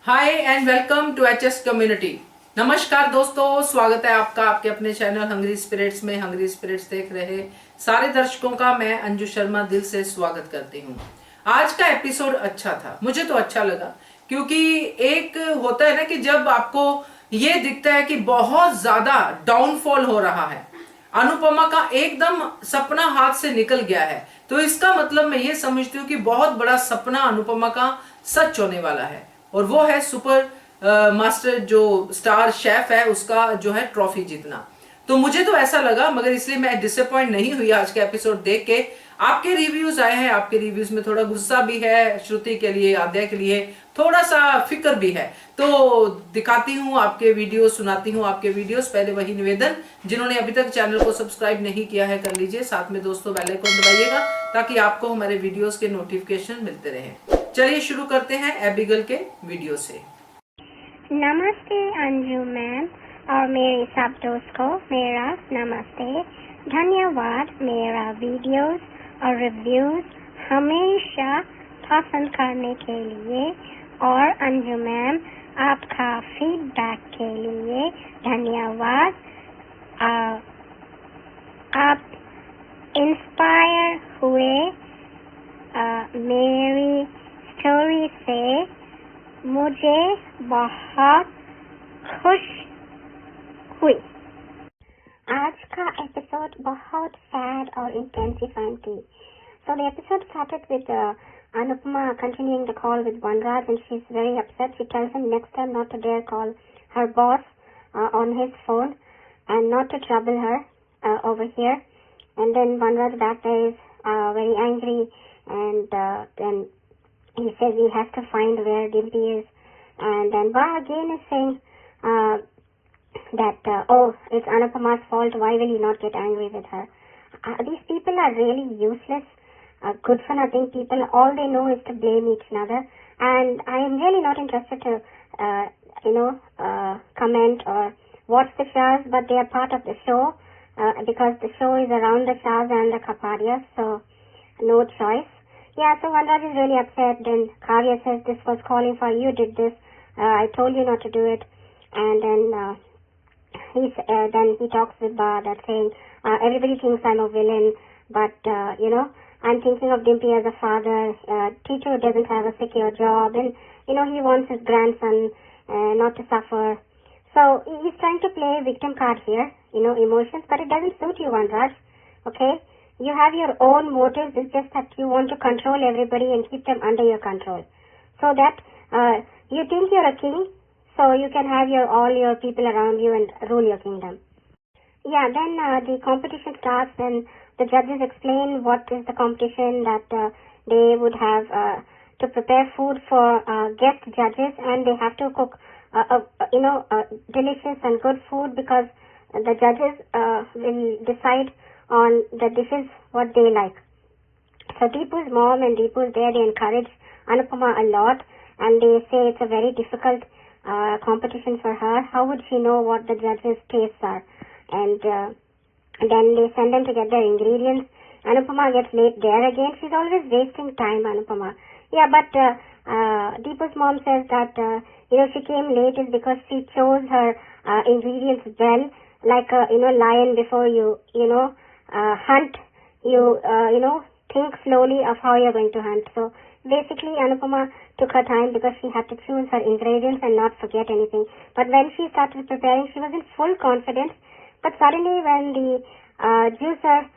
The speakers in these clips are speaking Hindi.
Hi and welcome to HS community. नमस्कार दोस्तों, स्वागत है आपका आपके अपने चैनल हंग्री स्पिरिट्स में। हंग्री स्पिरिट्स देख रहे सारे दर्शकों का मैं अंजू शर्मा दिल से स्वागत करती हूँ। आज का एपिसोड अच्छा था, मुझे तो अच्छा लगा क्योंकि एक होता है ना कि जब आपको ये दिखता है कि बहुत ज्यादा डाउनफॉल हो रहा है, अनुपमा का एकदम सपना हाथ से निकल गया है, तो इसका मतलब मैं ये समझती हूँ कि बहुत बड़ा सपना अनुपमा का सच होने वाला है और वो है सुपर मास्टर जो स्टार शेफ है उसका जो है ट्रॉफी जीतना। तो मुझे तो ऐसा लगा, मगर इसलिए मैं डिसअपॉइंट नहीं हुई आज के एपिसोड देख के। आपके रिव्यूज आए हैं, आपके रिव्यूज में थोड़ा गुस्सा भी है, श्रुति के लिए, आद्या के लिए थोड़ा सा फिक्र भी है। तो दिखाती हूँ आपके वीडियो, सुनाती हूँ आपके वीडियोस। पहले वही निवेदन, जिन्होंने अभी तक चैनल को सब्सक्राइब नहीं किया है कर लीजिए, साथ में दोस्तों बेल आइकन दबाइएगा ताकि आपको हमारे वीडियोस के नोटिफिकेशन मिलते रहे। चलिए शुरू करते हैं एबिगल के वीडियो से। नमस्ते अंजू मैम और मेरे सब दोस्त को मेरा नमस्ते। धन्यवाद मेरा वीडियोस और रिव्यूज हमेशा पसंद करने के लिए, और अंजू मैम आपका फीडबैक के लिए धन्यवाद। आप इंस्पायर हुए मेरी स्टोरी से, मुझे बहुत खुश हुई। आज का एपिसोड बहुत सैड और इंटेंसिफाइंग थी। So the episode started with Anupama continuing the call with Vanraj, and she's very upset. She tells him next time not to dare call her boss on his phone and not to trouble her over here. And then Vanraj that day is very angry, and then he says he has to find where Dimpy is. And then Va again is saying that, oh, it's Anupama's fault, why will you not get angry with her? These people are really useless, good for nothing people. All they know is to blame each other. And I am really not interested to, comment or watch the Shahs, but they are part of the show, because the show is around the Shahs and the Kapadias, so no choice. Yeah, so Vanraj is really upset. Then Kavya says, this was calling for you, did this. I told you not to do it. And then he talks with Bada saying, everybody thinks I'm a villain, but, I'm thinking of Dimpy as a father, teacher who doesn't have a secure job, and, he wants his grandson not to suffer. So he's trying to play victim card here, emotions, but it doesn't suit you, Vanraj, okay? You have your own motives. It's just that you want to control everybody and keep them under your control. So that you think you're a king, so you can have all your people around you and rule your kingdom. Yeah, then the competition starts, and the judges explain what is the competition, that they would have to prepare food for guest judges, and they have to cook delicious and good food, because the judges will decide on the dishes what they like. So Deepu's mom and Deepu's there, they encourage Anupama a lot, and they say it's a very difficult competition for her. How would she know what the judges' tastes are? And then they send them to get their ingredients. Anupama gets late there again. She's always wasting time, Anupama. Yeah, but Deepu's mom says that she came late is because she chose her ingredients well, like a lion. Before you hunt, you think slowly of how you're going to hunt. So basically Anupama took her time because she had to choose her ingredients and not forget anything. But when she started preparing, she was in full confidence. But suddenly when the juicer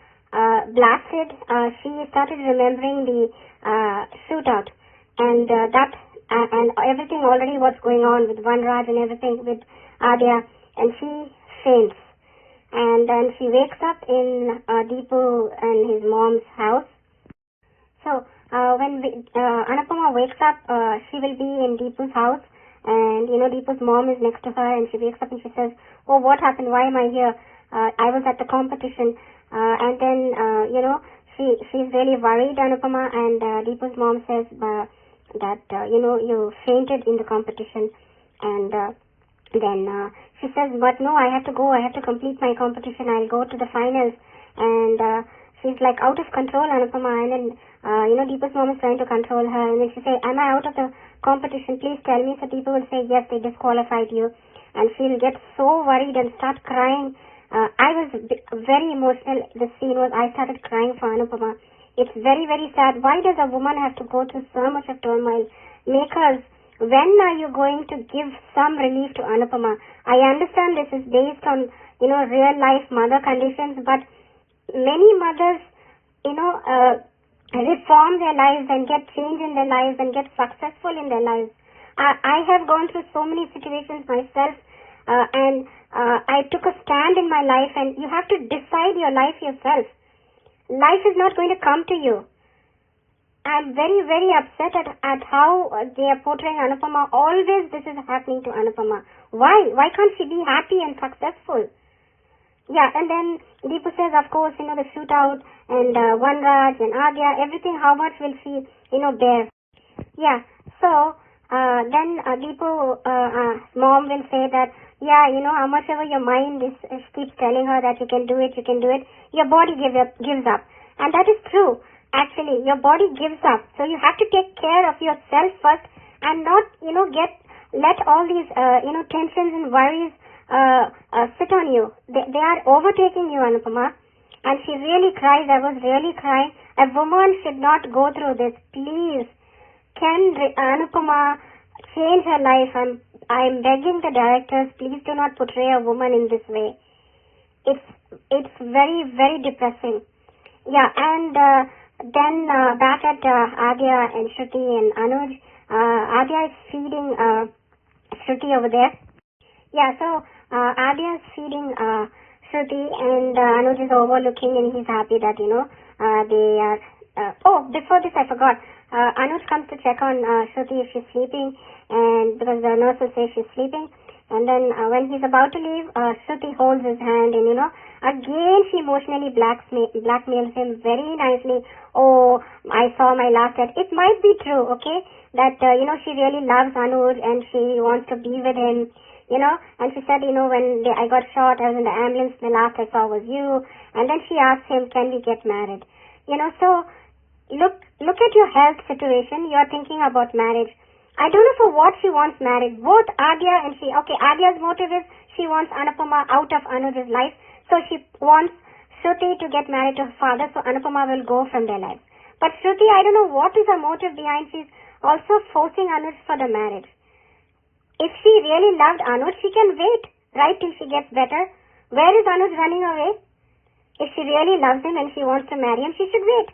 blasted, she started remembering the shootout, and and everything already what's going on with Vanraj and everything with Adya, and she faints. And then she wakes up in Deepu and his mom's house. So when Anupama wakes up, she will be in Deepu's house, and Deepu's mom is next to her, and she wakes up and she says, oh, what happened? Why am I here? I was at the competition. And then she's really worried, Anupama, and Deepu's mom says that you fainted in the competition. And then she says, but no, I have to go. I have to complete my competition. I'll go to the finals. And she's like out of control, Anupama. And then Deepa's mom is trying to control her. And then she says, am I out of the competition? Please tell me. So people will say, yes, they disqualified you. And she'll get so worried and start crying. I was very emotional. The scene was, I started crying for Anupama. It's very, very sad. Why does a woman have to go through so much of turmoil? Makers, when are you going to give some relief to Anupama? I understand this is based on, real life mother conditions, but many mothers, reform their lives and get change in their lives and get successful in their lives. I have gone through so many situations myself, and I took a stand in my life, and you have to decide your life yourself. Life is not going to come to you. I'm very, very upset at how they are portraying Anupama. Always this is happening to Anupama. Why? Why can't she be happy and successful? Yeah, and then Deepu says, of course, the shootout and Vanraj and Adya, everything, how much will she, bear? Yeah, so then Deepu, mom will say that, yeah, how much ever your mind keeps telling her that you can do it, your body gives up. And that is true. Actually, your body gives up. So you have to take care of yourself first and not, let all these, tensions and worries sit on you. They are overtaking you, Anupama. And she really cries. I was really crying. A woman should not go through this. Please, can Anupama change her life? I'm begging the directors, please do not portray a woman in this way. It's very, very depressing. Yeah, and then back at Adya and Shruti and Anuj, Adya is feeding Shruti over there. Yeah, so Adya is feeding Shruti, and Anuj is overlooking, and he's happy that, they are... before this I forgot. Anuj comes to check on Shruti if she's sleeping, and because the nurse will say she's sleeping. And then when he's about to leave, Shruti holds his hand, and again she emotionally blackmails him very nicely. Oh, I saw my last dad. It might be true, okay, that she really loves Anuj and she wants to be with him, And she said, when I got shot, I was in the ambulance. The last I saw was you. And then she asked him, can we get married? So look at your health situation. You are thinking about marriage. I don't know for what she wants marriage. Both Adya and she. Okay, Adya's motive is she wants Anupama out of Anuj's life. So she wants Shruti to get married to her father, so Anupama will go from their lives. But Shruti, I don't know what is her motive behind. She's also forcing Anuj for the marriage. If she really loved Anuj, she can wait, right, till she gets better. Where is Anuj running away? If she really loves him and she wants to marry him, she should wait.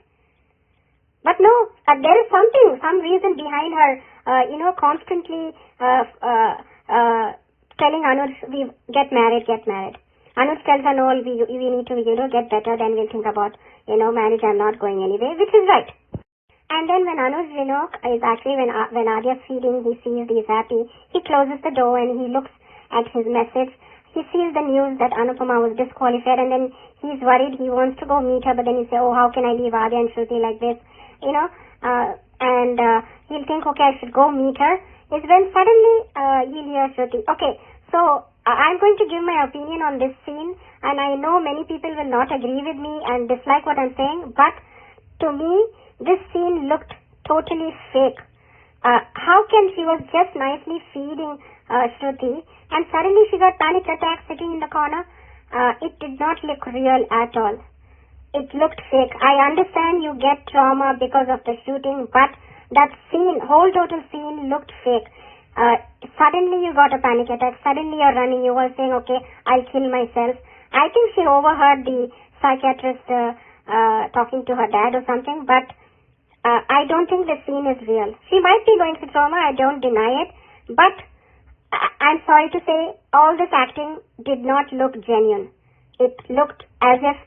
But no, there is some reason behind her, constantly telling Anuj, we get married. Anuj tells her, no, we need to, get better, then we'll think about, marriage, I'm not going anyway, which is right. And then when Anuj, is actually, when Adya's feeding, he sees he's happy, he closes the door and he looks at his message. He sees the news that Anupama was disqualified, and then he's worried, he wants to go meet her, but then he says, oh, how can I leave Adya and Shruti like this? And he'll think, okay, I should go meet her. Is when suddenly he'll hear Shruti. Okay, so I'm going to give my opinion on this scene, and I know many people will not agree with me and dislike what I'm saying, but to me, this scene looked totally fake. How can she was just nicely feeding Shruti, and suddenly she got panic attack sitting in the corner? It did not look real at all. It looked fake. I understand you get trauma because of the shooting, but that scene, whole total scene looked fake. Suddenly you got a panic attack. Suddenly you're running. You were saying, okay, I'll kill myself. I think she overheard the psychiatrist talking to her dad or something, but I don't think the scene is real. She might be going through trauma. I don't deny it, but I'm sorry to say, all this acting did not look genuine. It looked as if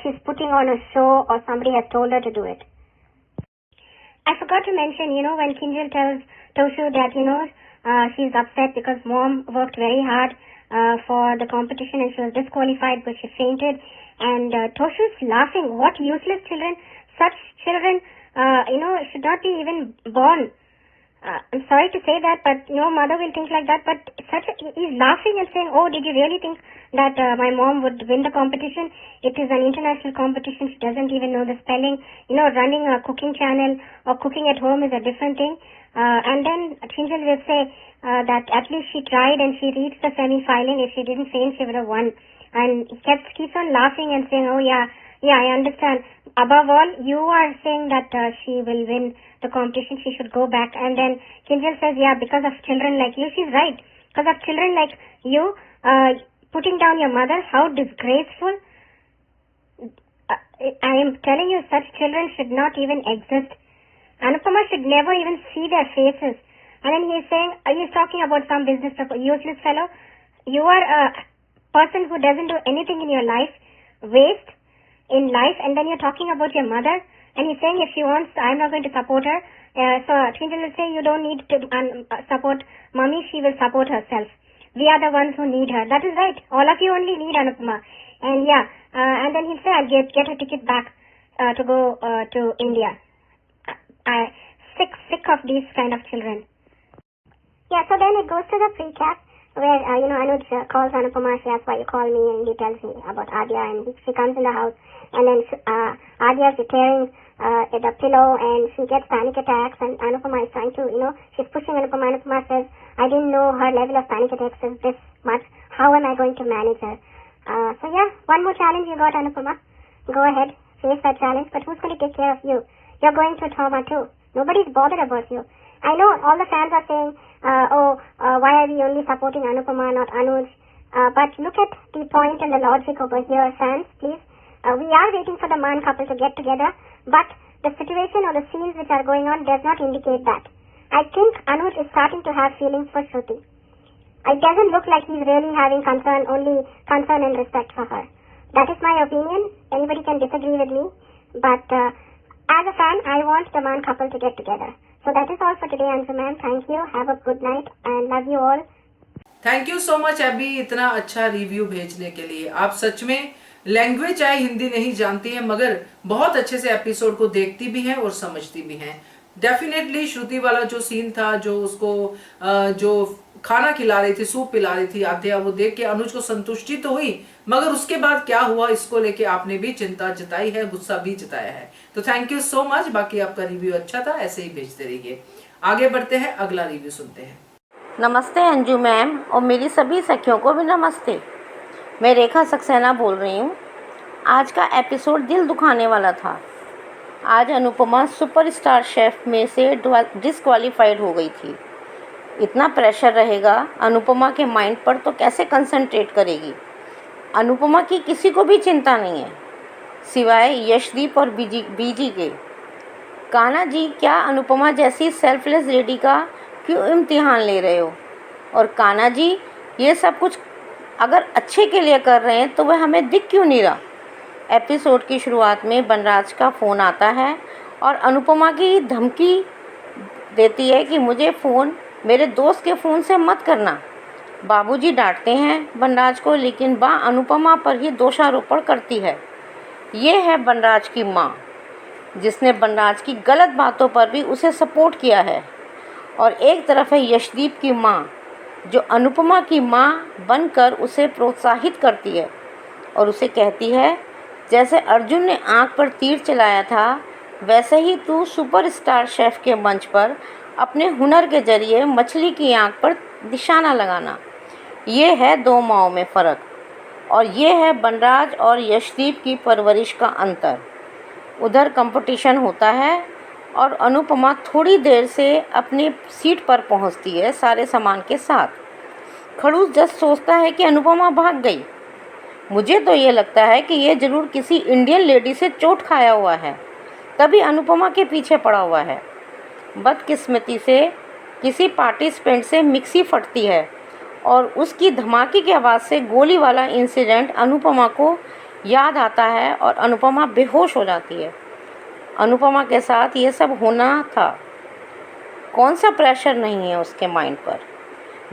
she's putting on a show or somebody has told her to do it. I forgot to mention, when Kinjal tells Toshu that, she's upset because mom worked very hard for the competition and she was disqualified, but she fainted. And Toshu's laughing. What useless children. Such children, should not be even born. I'm sorry to say that, but no mother will think like that. But he's laughing and saying, oh, did you really think that my mom would win the competition? It is an international competition. She doesn't even know the spelling. Running a cooking channel or cooking at home is a different thing. And then Kinjal will say that at least she tried and she reached the semi-final. If she didn't fail, she would have won. And he keeps on laughing and saying, oh yeah, I understand. Above all, you are saying that she will win the competition, she should go back. And then Kinjal says, yeah, because of children like you. She's right. Because of children like you, putting down your mother, how disgraceful. I am telling you, such children should not even exist. Anupama should never even see their faces. And then he's saying, he's talking about some business useless fellow. You are a person who doesn't do anything in your life, waste in life, and then you're talking about your mother. And he's saying if she wants, I'm not going to support her. So Kinjal will say, you don't need to support mommy, she will support herself. We are the ones who need her. That is right. All of you only need Anupama. And yeah, and then he'll say, I'll get a ticket back to go to India. Sick of these kind of children. Yeah, so then it goes to the pre-cap where, Anuj calls Anupama, she asks why you call me, and he tells me about Adya, and she comes in the house, and then Adya is tearing the pillow, and she gets panic attacks, and Anupama is trying to, she's pushing Anupama. Anupama says, I didn't know her level of panic attacks is this much. How am I going to manage her? So yeah, one more challenge you got, Anupama. Go ahead, face that challenge, but who's going to take care of you? You're going through trauma too. Nobody's bothered about you. I know all the fans are saying, why are we only supporting Anupama, not Anuj? But look at the point and the logic over here, fans, please. We are waiting for the man couple to get together, but the situation or the scenes which are going on does not indicate that. I think Anuj is starting to have feelings for Shruti. It doesn't look like he's really having only concern and respect for her. That is my opinion. Anybody can disagree with me, but as a fan, I want the man couple to get together. So that is all for today, Anju ma'am. Thank you. Have a good night and love you all. Thank you so much अभी इतना अच्छा रिव्यू भेजने के लिए। आप सच में लैंग्वेज चाहे हिंदी नहीं जानती हैं, मगर बहुत अच्छे से एपिसोड को देखती भी हैं और समझती भी हैं। डेफिनेटली श्रुति वाला जो सीन था, जो उसको जो खाना खिला रही थी, सूप पिला रही थी आद्या, वो देख के अनुज को संतुष्टि तो हुई, मगर उसके बाद क्या हुआ इसको लेके आपने भी चिंता जताई है, गुस्सा भी जताया है। तो थैंक यू सो मच। बाकी आपका रिव्यू अच्छा था, ऐसे ही भेजते रहिए। आगे बढ़ते हैं, अगला रिव्यू सुनते हैं। नमस्ते अंजू मैम और मेरी सभी सखियों को भी नमस्ते। मैं रेखा सक्सेना बोल रही हूँ। आज का एपिसोड दिल दुखाने वाला था। आज अनुपमा सुपरस्टार शेफ में से डिस्क्वालीफाइड हो गई थी। इतना प्रेशर रहेगा अनुपमा के माइंड पर तो कैसे कंसंट्रेट करेगी। अनुपमा की किसी को भी चिंता नहीं है सिवाय यशदीप और बीजी के। कान्हा जी, क्या अनुपमा जैसी सेल्फलेस लेडी का क्यों इम्तिहान ले रहे हो? और कान्हा जी, ये सब कुछ अगर अच्छे के लिए कर रहे हैं तो वह हमें दिख क्यों नहीं रहा? एपिसोड की शुरुआत में बनराज का फ़ोन आता है और अनुपमा की धमकी देती है कि मुझे फ़ोन मेरे दोस्त के फ़ोन से मत करना। बाबूजी डांटते हैं बनराज को, लेकिन बा अनुपमा पर ही दोषारोपण करती है। ये है बनराज की माँ, जिसने बनराज की गलत बातों पर भी उसे सपोर्ट किया है। और एक तरफ है यशदीप की माँ, जो अनुपमा की माँ बनकर उसे प्रोत्साहित करती है और उसे कहती है, जैसे अर्जुन ने आँख पर तीर चलाया था, वैसे ही तू सुपरस्टार शेफ के मंच पर अपने हुनर के जरिए मछली की आँख पर निशाना लगाना। ये है दो माँओं में फ़र्क, और ये है बनराज और यशदीप की परवरिश का अंतर। उधर कंपटीशन होता है और अनुपमा थोड़ी देर से अपनी सीट पर पहुंचती है सारे सामान के साथ। खड़ूस जस्ट सोचता है कि अनुपमा भाग गई। मुझे तो ये लगता है कि ये ज़रूर किसी इंडियन लेडी से चोट खाया हुआ है, तभी अनुपमा के पीछे पड़ा हुआ है। बदकिस्मती से किसी पार्टिसिपेंट से मिक्सी फटती है और उसकी धमाके की आवाज़ से गोली वाला इंसिडेंट अनुपमा को याद आता है और अनुपमा बेहोश हो जाती है। अनुपमा के साथ ये सब होना था। कौन सा प्रेशर नहीं है उसके माइंड पर?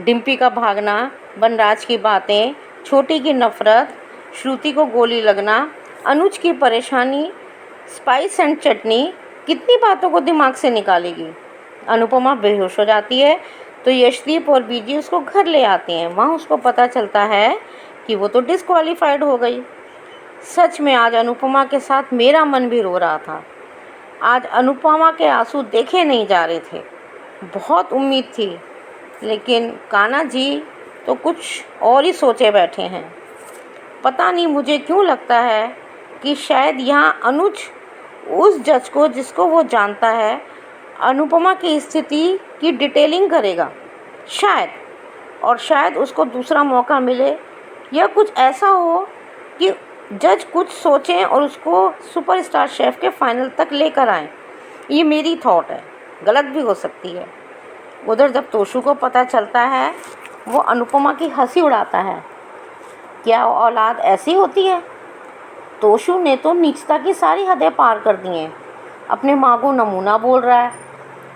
डिम्पी का भागना, बनराज की बातें, छोटी की नफ़रत, श्रुति को गोली लगना, अनुज की परेशानी, स्पाइस एंड चटनी, कितनी बातों को दिमाग से निकालेगी। अनुपमा बेहोश हो जाती है तो यशदीप और बीजी उसको घर ले आते हैं। वहाँ उसको पता चलता है कि वो तो डिस्क्वालीफाइड हो गई। सच में आज अनुपमा के साथ मेरा मन भी रो रहा था। आज अनुपमा के आंसू देखे नहीं जा रहे थे। बहुत उम्मीद थी, लेकिन कान्हा जी तो कुछ और ही सोचे बैठे हैं। पता नहीं मुझे क्यों लगता है कि शायद यहाँ अनुज उस जज को जिसको वो जानता है अनुपमा की स्थिति की डिटेलिंग करेगा, शायद। और शायद उसको दूसरा मौका मिले या कुछ ऐसा हो कि जज कुछ सोचें और उसको सुपरस्टार शेफ के फाइनल तक लेकर आएँ। ये मेरी थॉट है, गलत भी हो सकती है। उधर जब तोशु को पता चलता है, वो अनुपमा की हंसी उड़ाता है। क्या औलाद ऐसी होती है? तोशु ने तो नीचता की सारी हदें पार कर दी हैं। अपने माँ को नमूना बोल रहा है,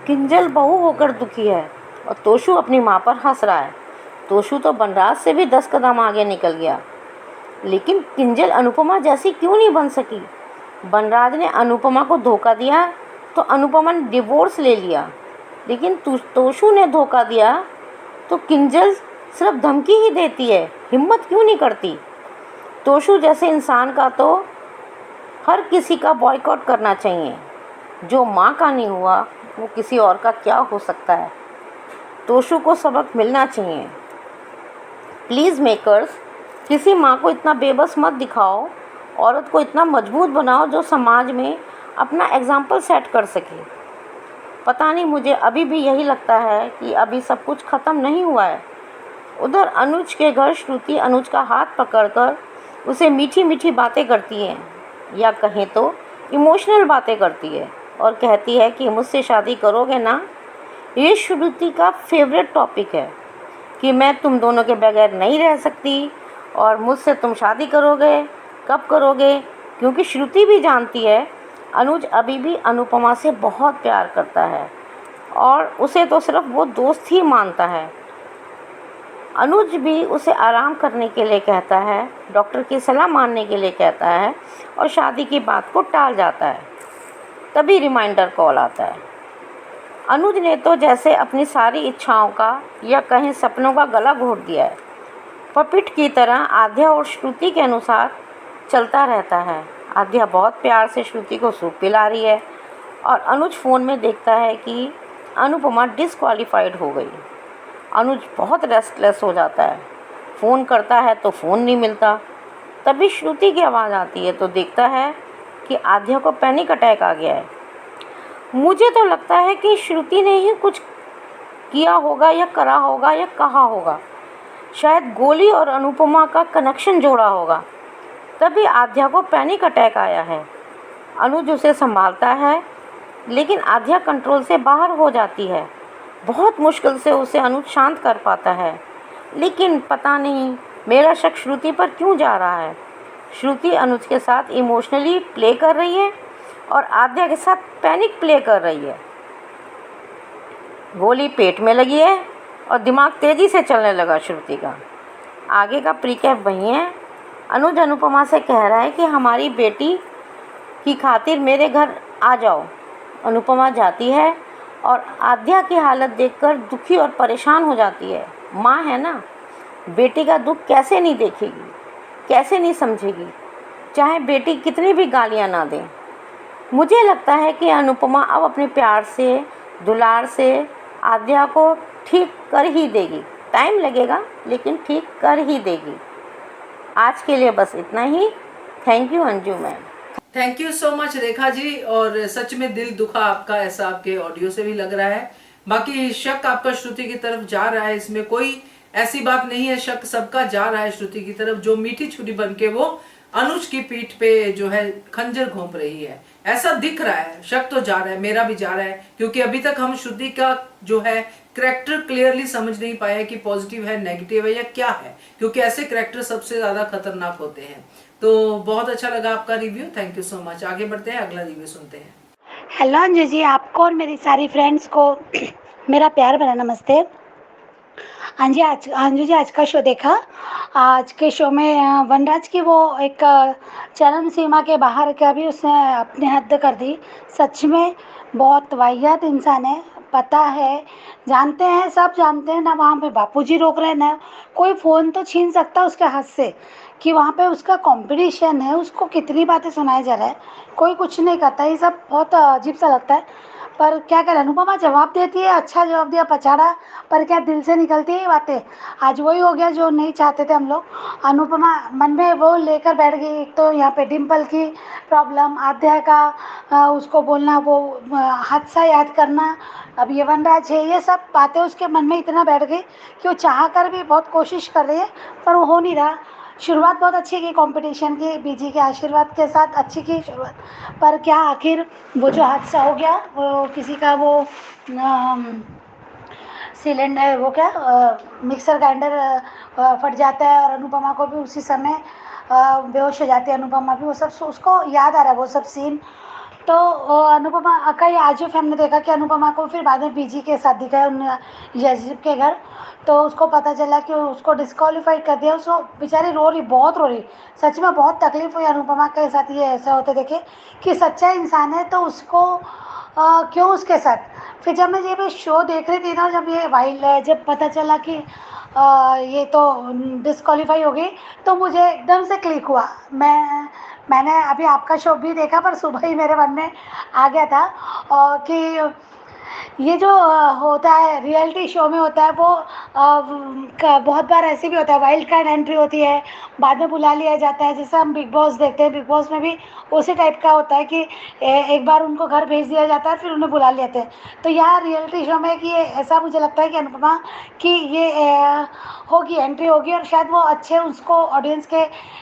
किंजल बहू होकर दुखी है, और तोशु अपनी माँ पर हंस रहा है। तोशु तो बनराज से भी 10 कदम आगे निकल गया, लेकिन किंजल अनुपमा जैसी क्यों नहीं बन सकी? बनराज ने अनुपमा को धोखा दिया तो अनुपमा ने डिवोर्स ले लिया, लेकिन तोशु ने धोखा दिया तो किंजल सिर्फ धमकी ही देती है, हिम्मत क्यों नहीं करती? तोशु जैसे इंसान का तो हर किसी का बॉयकॉट करना चाहिए। जो माँ का नहीं हुआ वो किसी और का क्या हो सकता है? तोशु को सबक मिलना चाहिए। प्लीज़ मेकर्स, किसी माँ को इतना बेबस मत दिखाओ, औरत को इतना मजबूत बनाओ जो समाज में अपना एग्जाम्पल सेट कर सके। पता नहीं, मुझे अभी भी यही लगता है कि अभी सब कुछ ख़त्म नहीं हुआ है। उधर अनुज के घर श्रुति अनुज का हाथ पकड़कर उसे मीठी मीठी बातें करती है, या कहें तो इमोशनल बातें करती है, और कहती है कि मुझसे शादी करोगे ना? ये श्रुति का फेवरेट टॉपिक है कि मैं तुम दोनों के बगैर नहीं रह सकती, और मुझसे तुम शादी करोगे, कब करोगे? क्योंकि श्रुति भी जानती है अनुज अभी भी अनुपमा से बहुत प्यार करता है, और उसे तो सिर्फ वो दोस्त ही मानता है। अनुज भी उसे आराम करने के लिए कहता है, डॉक्टर की सलाह मानने के लिए कहता है, और शादी की बात को टाल जाता है। तभी रिमाइंडर कॉल आता है। अनुज ने तो जैसे अपनी सारी इच्छाओं का, या कहें सपनों का, गला घोट दिया है। पपिट की तरह आध्या और श्रुति के अनुसार चलता रहता है। आध्या बहुत प्यार से श्रुति को सूप पिला रही है, और अनुज फ़ोन में देखता है कि अनुपमा डिसक्वालीफाइड हो गई। अनुज बहुत रेस्टलेस हो जाता है। फ़ोन करता है तो फ़ोन नहीं मिलता। तभी श्रुति की आवाज़ आती है तो देखता है कि आध्या को पैनिक अटैक आ गया है। मुझे तो लगता है कि श्रुति ने ही कुछ किया होगा, या करा होगा, या कहा होगा। शायद गोली और अनुपमा का कनेक्शन जोड़ा होगा, तभी आध्या को पैनिक अटैक आया है। अनुज उसे संभालता है, लेकिन आध्या कंट्रोल से बाहर हो जाती है। बहुत मुश्किल से उसे अनुज शांत कर पाता है, लेकिन पता नहीं मेरा शक श्रुति पर क्यों जा रहा है। श्रुति अनुज के साथ इमोशनली प्ले कर रही है, और आध्या के साथ पैनिक प्ले कर रही है। गोली पेट में लगी है, और दिमाग तेज़ी से चलने लगा श्रुति का। आगे का प्रीकैप वही है। अनुज अनुपमा से कह रहा है कि हमारी बेटी की खातिर मेरे घर आ जाओ। अनुपमा जाती है, और आध्या की हालत देखकर दुखी और परेशान हो जाती है। माँ है ना, बेटी का दुख कैसे नहीं देखेगी, कैसे नहीं समझेगी, चाहे बेटी कितनी भी गालियाँ ना दे। मुझे लगता है कि अनुपमा अब अपने प्यार से, दुलार से आध्या को ठीक कर ही देगी। टाइम लगेगा, लेकिन ठीक कर ही देगी। आज के लिए बस इतना ही। Thank you Anju ma'am. Thank you so much Rekha ji. और सच में दिल दुखा आपका, ऐसा आपके ऑडियो से भी लग रहा है। बाकी शक आपका श्रुति की तरफ जा रहा है, इसमें कोई ऐसी बात नहीं है। शक सबका जा रहा है श्रुति की तरफ, जो मीठी छुरी बन के वो अनुज की पीठ पे जो है खंजर घोंप रही है, ऐसा दिख रहा है। शक तो जा रहा है, मेरा भी जा रहा है, क्योंकि अभी तक हम श्रुति का जो है करैक्टर क्लियरली समझ नहीं पाए कि पॉजिटिव है, नेगेटिव है, या क्या है, क्योंकि ऐसे करैक्टर सबसे ज्यादा खतरनाक होते हैं। तो बहुत अच्छा लगा आपका review, thank you so much. आगे बढ़ते हैं, अगला रिव्यू सुनते हैं। हेलो अंजू जी, आपको और मेरी सारी फ्रेंड्स को मेरा प्यार भरा नमस्ते। अंजू जी आज का शो देखा? आज के शो में वनराज की वो एक चरम सीमा के बाहर का भी उसने अपनी हद कर दी। सच में बहुत वाहियात इंसान है, पता है, जानते हैं, सब जानते हैं ना। वहाँ पे बापूजी रोक रहे हैं ना, कोई फ़ोन तो छीन सकता उसके हाथ से कि वहाँ पे उसका कंपटीशन है, उसको कितनी बातें सुनाई जा रहा है, कोई कुछ नहीं करता। ये सब बहुत अजीब सा लगता है। पर क्या करें, अनुपमा जवाब देती है, अच्छा जवाब दिया पछाड़ा, पर क्या दिल से निकलती है ये बातें। आज वही हो गया जो नहीं चाहते थे हम लोग। अनुपमा मन में वो लेकर बैठ गई, एक तो यहाँ पे डिम्पल की प्रॉब्लम, आध्या का उसको बोलना, वो हादसा याद करना, अब ये वनराज है, ये सब बातें उसके मन में इतना बैठ गई कि वो चाह कर भी बहुत कोशिश कर रही है पर वो हो नहीं रहा। शुरुआत बहुत अच्छी की कंपटीशन की, बीजी के आशीर्वाद के साथ अच्छी की शुरुआत, पर क्या आखिर वो जो हादसा हो गया, वो किसी का वो सिलेंडर, वो क्या मिक्सर ग्राइंडर फट जाता है और अनुपमा को भी उसी समय बेहोश हो जाती है अनुपमा भी, वो सब उसको याद आ रहा है वो सब सीन। तो अनुपमा का ये आज हमने देखा कि अनुपमा को फिर बाद में बीजी के साथ दिखाया उन यशदीप के घर, तो उसको पता चला कि उसको डिस्क्वालीफाई कर दिया। उसको बेचारी रो रही, बहुत रो रही, सच में बहुत तकलीफ हुई अनुपमा के साथ ये ऐसा होते देखे कि सच्चा इंसान है तो उसको क्यों उसके साथ। फिर जब मैं ये भी शो देख रही थी ना, जब ये वाइल्ड, जब पता चला कि ये तो डिस्क्वालीफाई हो गई, तो मुझे एकदम से क्लिक हुआ। मैंने अभी आपका शो भी देखा, पर सुबह ही मेरे मन में आ गया था कि ये जो होता है रियलिटी शो में होता है वो बहुत बार ऐसे भी होता है, वाइल्ड कार्ड एंट्री होती है, बाद में बुला लिया जाता है, जैसे हम बिग बॉस देखते हैं, बिग बॉस में भी उसी टाइप का होता है कि एक बार उनको घर भेज दिया जाता है फिर उन्हें बुला लेते हैं। तो यहाँ रियलिटी शो में कि ये ऐसा मुझे लगता है कि अनुपमा की ये होगी, एंट्री होगी, और शायद वो अच्छे उसको ऑडियंस के